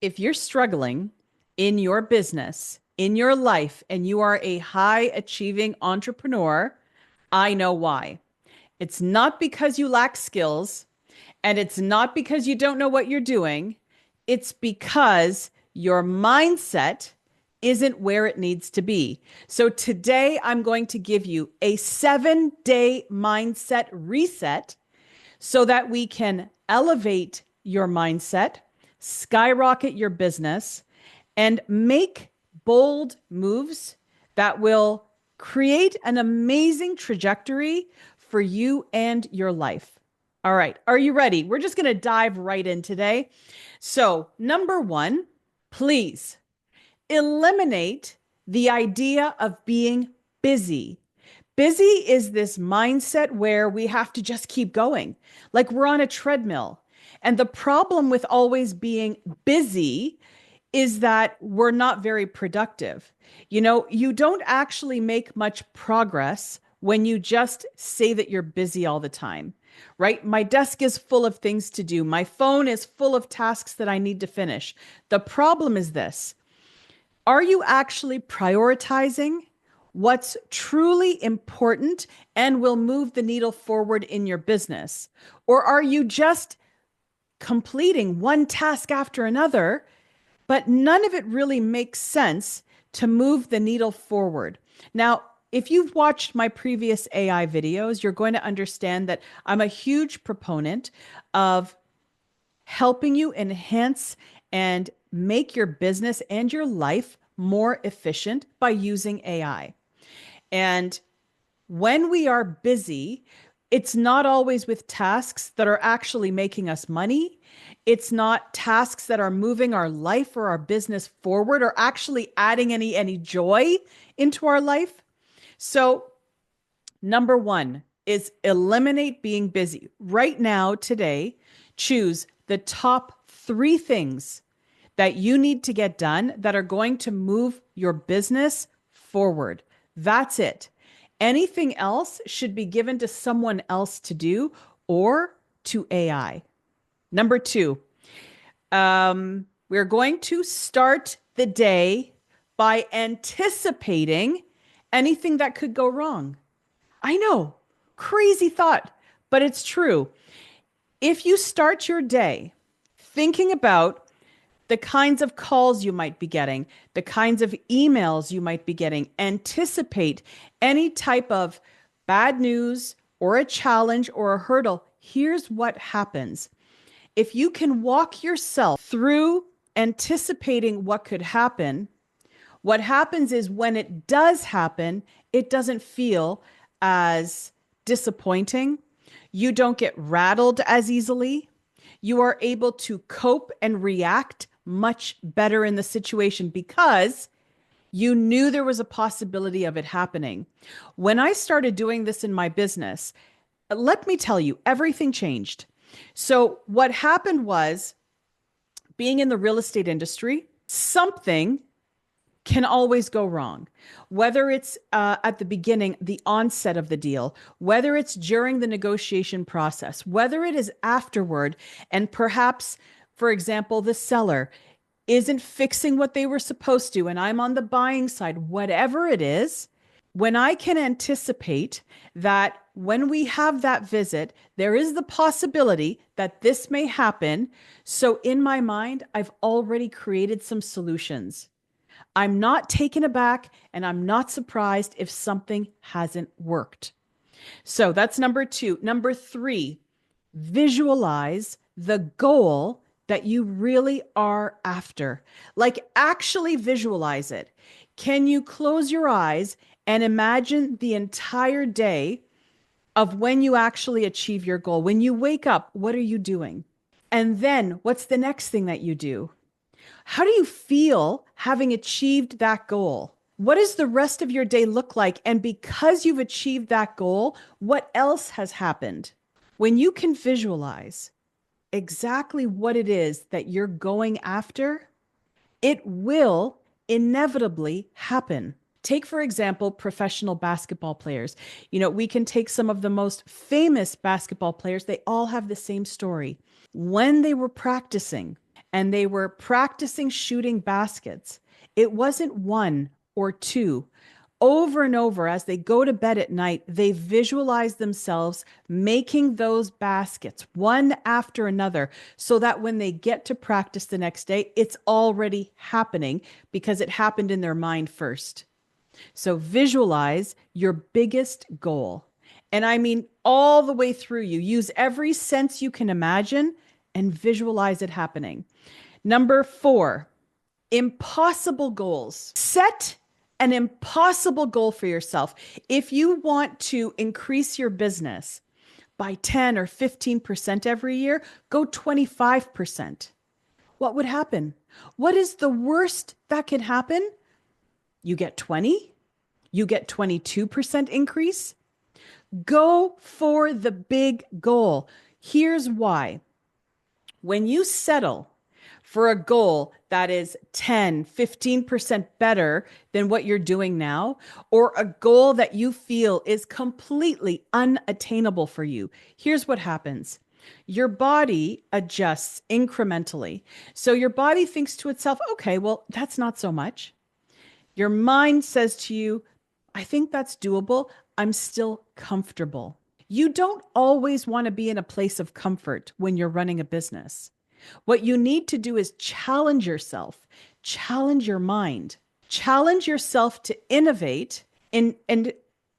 If you're struggling in your business, in your life, and you are a high achieving entrepreneur, I know why. It's not because you lack skills and it's not because you don't know what you're doing. It's because your mindset isn't where it needs to be. So today I'm going to give you a 7-day mindset reset so that we can elevate your mindset, skyrocket your business, and make bold moves that will create an amazing trajectory for you and your life. All right, are you ready? We're just going to dive right in today. So, number one, please eliminate the idea of being busy. Busy is this mindset where we have to just keep going, like we're on a treadmill. And the problem with always being busy is that we're not very productive. You don't actually make much progress when you just say that you're busy all the time, right? My desk is full of things to do. My phone is full of tasks that I need to finish. The problem is this: are you actually prioritizing what's truly important and will move the needle forward in your business? Or are you just completing one task after another, but none of it really makes sense to move the needle forward? Now, if you've watched my previous AI videos, you're going to understand that I'm a huge proponent of helping you enhance and make your business and your life more efficient by using AI. And when we are busy, it's not always with tasks that are actually making us money. It's not tasks that are moving our life or our business forward or actually adding any joy into our life. So, number one is eliminate being busy. Right now, today, choose the top 3 things that you need to get done that are going to move your business forward. That's it. Anything else should be given to someone else to do or to AI. Number 2, we're going to start the day by anticipating anything that could go wrong. I know, crazy thought, but it's true. If you start your day thinking about the kinds of calls you might be getting, the kinds of emails you might be getting, anticipate any type of bad news or a challenge or a hurdle, here's what happens. If you can walk yourself through anticipating what could happen, what happens is when it does happen, it doesn't feel as disappointing. You don't get rattled as easily. You are able to cope and react much better in the situation because you knew there was a possibility of it happening. When I started doing this in my business, let me tell you, everything changed. So, what happened was, being in the real estate industry, something can always go wrong, whether it's at the beginning, the onset of the deal, whether it's during the negotiation process, whether it is afterward, and perhaps, for example, the seller isn't fixing what they were supposed to, and I'm on the buying side, whatever it is. When I can anticipate that when we have that visit, there is the possibility that this may happen. So in my mind, I've already created some solutions. I'm not taken aback and I'm not surprised if something hasn't worked. So that's number 2. Number 3, visualize the goal that you really are after. Like, actually visualize it. Can you close your eyes and imagine the entire day of when you actually achieve your goal? When you wake up, what are you doing? And then what's the next thing that you do? How do you feel having achieved that goal? What does the rest of your day look like? And because you've achieved that goal, what else has happened? When you can visualize exactly what it is that you're going after, it will inevitably happen. Take, for example, professional basketball players. We can take some of the most famous basketball players. They all have the same story. When they were practicing and they were practicing shooting baskets. It wasn't one or two. Over and over, as they go to bed at night, they visualize themselves making those baskets one after another so that when they get to practice the next day, it's already happening because it happened in their mind first. So visualize your biggest goal. And I mean, all the way through you, use every sense you can imagine and visualize it happening. Number 4, impossible goals. Set an impossible goal for yourself. If you want to increase your business by 10 or 15% every year, go 25%. What would happen? What is the worst that can happen? You get 20? You get 22% increase? Go for the big goal. Here's why. When you settle for a goal that is 10, 15% better than what you're doing now, or a goal that you feel is completely unattainable for you, here's what happens. Your body adjusts incrementally. So your body thinks to itself, okay, well, that's not so much. Your mind says to you, I think that's doable. I'm still comfortable. You don't always want to be in a place of comfort when you're running a business. What you need to do is challenge yourself, challenge your mind, challenge yourself to innovate. And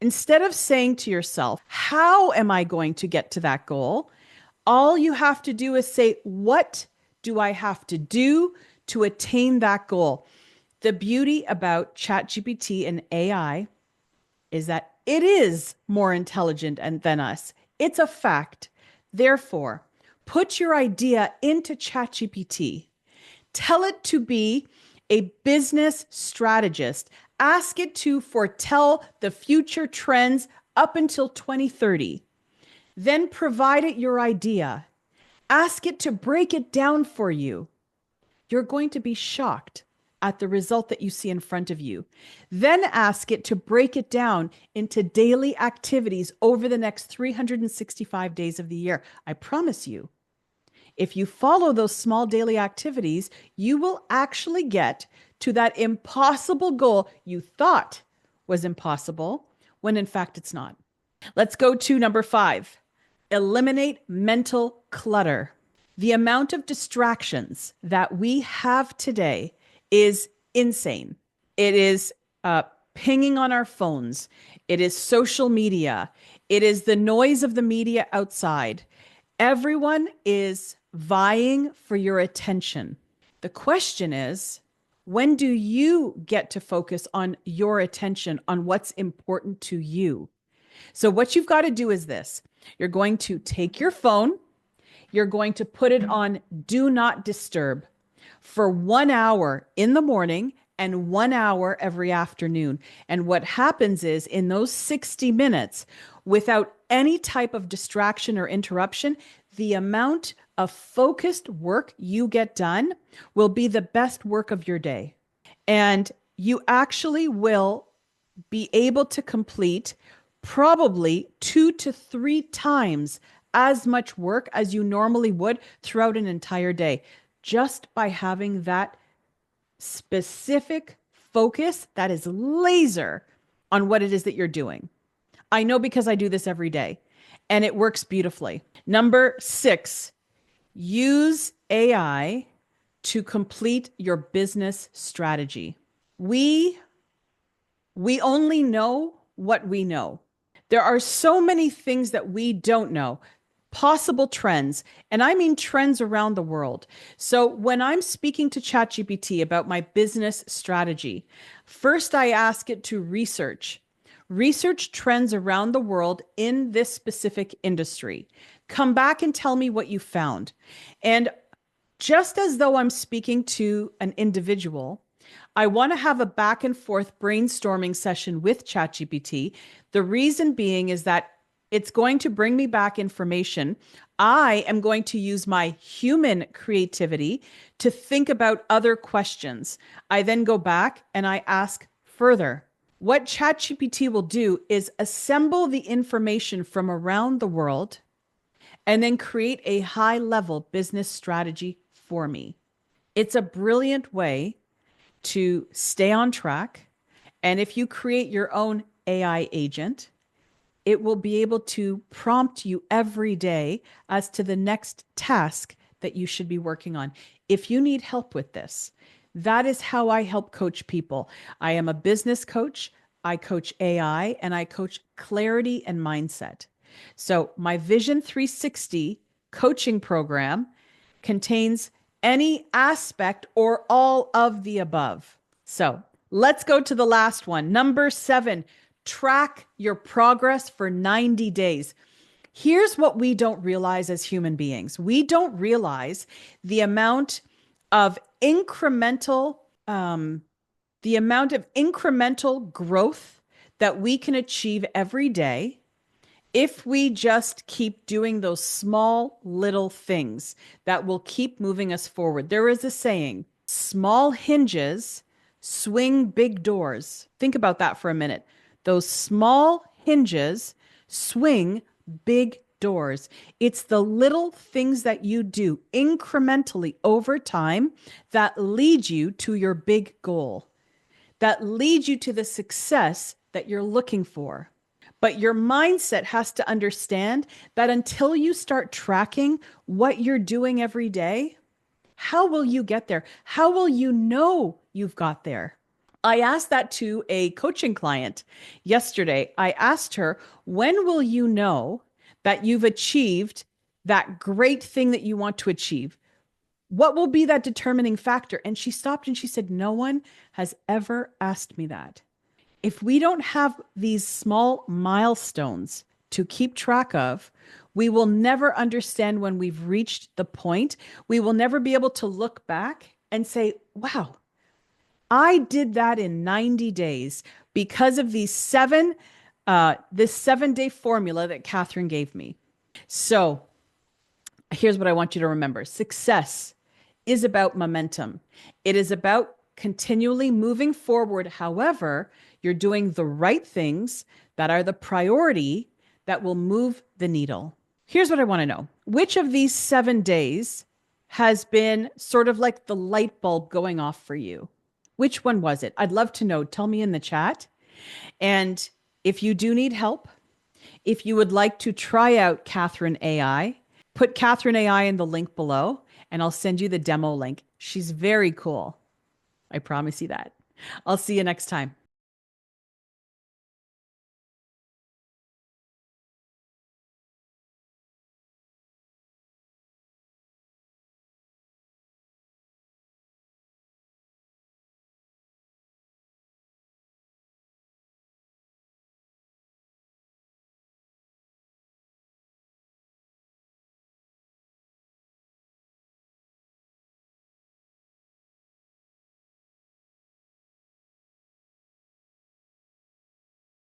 instead of saying to yourself, how am I going to get to that goal? All you have to do is say, what do I have to do to attain that goal? The beauty about ChatGPT and AI is that it is more intelligent than us. It's a fact. Therefore, put your idea into ChatGPT. Tell it to be a business strategist. Ask it to foretell the future trends up until 2030. Then provide it your idea. Ask it to break it down for you. You're going to be shocked at the result that you see in front of you. Then ask it to break it down into daily activities over the next 365 days of the year. I promise you, if you follow those small daily activities, you will actually get to that impossible goal you thought was impossible when in fact it's not. Let's go to number 5. Eliminate mental clutter. The amount of distractions that we have today is insane. It is pinging on our phones. It is social media. It is the noise of the media outside. Everyone is vying for your attention. The question is, when do you get to focus on your attention, on what's important to you? So what you've got to do is this. You're going to take your phone. You're going to put it on do not disturb for 1 hour in the morning and 1 hour every afternoon. And what happens is in those 60 minutes, without any type of distraction or interruption, the amount of focused work you get done will be the best work of your day. And you actually will be able to complete probably 2 to 3 times as much work as you normally would throughout an entire day, just by having that specific focus that is laser on what it is that you're doing. I know because I do this every day and it works beautifully. Number 6, use AI to complete your business strategy. We only know what we know. There are so many things that we don't know, possible trends, and I mean trends around the world. So when I'm speaking to ChatGPT about my business strategy, first I ask it to research trends around the world in this specific industry. Come back and tell me what you found. And just as though I'm speaking to an individual, I want to have a back and forth brainstorming session with ChatGPT. The reason being is that it's going to bring me back information. I am going to use my human creativity to think about other questions. I then go back and I ask further. What ChatGPT will do is assemble the information from around the world and then create a high-level business strategy for me. It's a brilliant way to stay on track. And if you create your own AI agent, it will be able to prompt you every day as to the next task that you should be working on. If you need help with this, that is how I help coach people. I am a business coach, I coach AI, and I coach clarity and mindset. So, my Vision 360 coaching program contains any aspect or all of the above. So let's go to the last one. Number 7, track your progress for 90 days. Here's what we don't realize as human beings. We don't realize the amount of incremental the amount of incremental growth that we can achieve every day if we just keep doing those small little things that will keep moving us forward. There is a saying, small hinges swing big doors. Think about that for a minute. Those small hinges swing big doors. It's the little things that you do incrementally over time that lead you to your big goal, that lead you to the success that you're looking for. But your mindset has to understand that until you start tracking what you're doing every day, how will you get there? How will you know you've got there? I asked that to a coaching client yesterday. I asked her, when will you know that you've achieved that great thing that you want to achieve? What will be that determining factor? And she stopped and she said, no one has ever asked me that. If we don't have these small milestones to keep track of, we will never understand when we've reached the point. We will never be able to look back and say, wow, I did that in 90 days because of this 7-day formula that Catherine gave me. So here's what I want you to remember. Success is about momentum. It is about continually moving forward. However, you're doing the right things that are the priority that will move the needle. Here's what I want to know. Which of these 7 days has been sort of like the light bulb going off for you? Which one was it? I'd love to know. Tell me in the chat. And if you do need help, if you would like to try out Katharine AI, put Katharine AI in the link below and I'll send you the demo link. She's very cool. I promise you that. I'll see you next time.